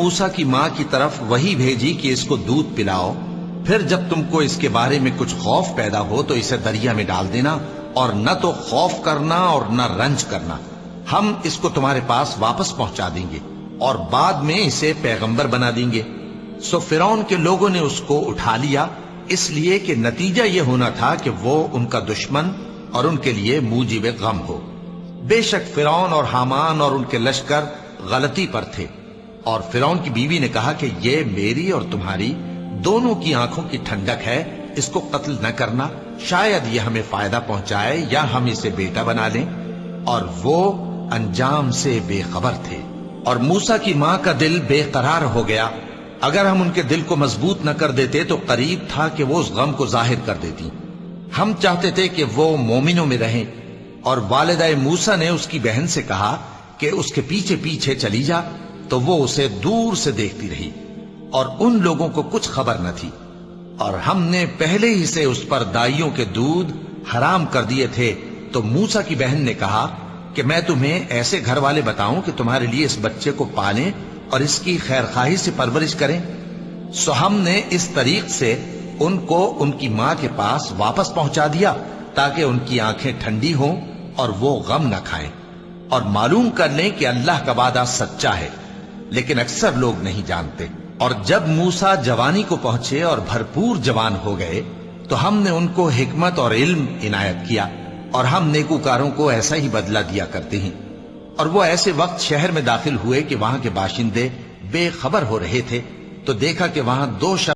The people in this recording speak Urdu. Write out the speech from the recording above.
موسیٰ کی ماں کی طرف وحی بھیجی کہ اس کو دودھ پلاؤ، پھر جب تم کو اس کے بارے میں کچھ خوف پیدا ہو تو اسے دریا میں ڈال دینا، اور نہ تو خوف کرنا اور نہ رنج کرنا، ہم اس کو تمہارے پاس واپس پہنچا دیں گے اور بعد میں اسے پیغمبر بنا دیں گے۔ سو فرعون کے لوگوں نے اس کو اٹھا لیا، اس لیے کہ نتیجہ یہ ہونا تھا کہ وہ ان کا دشمن اور ان کے لیے موجب غم ہو۔ بے شک فرعون اور حامان اور ان کے لشکر غلطی پر تھے، اور فرعون کی بیوی نے کہا کہ یہ میری اور تمہاری دونوں کی آنکھوں کی ٹھنڈک ہے، اس کو قتل نہ کرنا، شاید یہ ہمیں فائدہ پہنچائے یا ہم اسے بیٹا بنا لیں۔ اور وہ انجام سے بے خبر تھے۔ اور موسیٰ کی ماں کا دل بے قرار ہو گیا، اگر ہم ان کے دل کو مضبوط نہ کر دیتے تو قریب تھا کہ وہ اس غم کو ظاہر کر دیتی۔ ہم چاہتے تھے کہ وہ مومنوں میں رہیں، اور والدہ موسیٰ نے اس کی بہن سے کہا کہ اس کے پیچھے پیچھے چلی جا، تو وہ اسے دور سے دیکھتی رہی، اور ان لوگوں کو کچھ خبر نہ تھی۔ اور ہم نے پہلے ہی سے اس پر دائیوں کے دودھ حرام کر دیے تھے، تو موسیٰ کی بہن نے کہا کہ میں تمہیں ایسے گھر والے بتاؤں کہ تمہارے لیے اس بچے کو پالیں اور اس کی خیر خواہی سے پرورش کریں۔ سو ہم نے اس طریق سے ان کو ان کی ماں کے پاس واپس پہنچا دیا تاکہ ان کی آنکھیں ٹھنڈی ہوں اور وہ غم نہ کھائیں، اور معلوم کر لیں کہ اللہ کا وعدہ سچا ہے، لیکن اکثر لوگ نہیں جانتے۔ اور جب موسیٰ جوانی کو پہنچے اور بھرپور جوان ہو گئے تو ہم نے ان کو حکمت اور علم عنایت کیا، اور ہم نیکوکاروں کو ایسا ہی بدلہ دیا کرتے ہیں۔ اور وہ ایسے وقت شہر میں داخل ہوئے کہ وہاں کے باشندے بے خبر ہو رہے تھے، تو دیکھا کہ وہاں دو شخص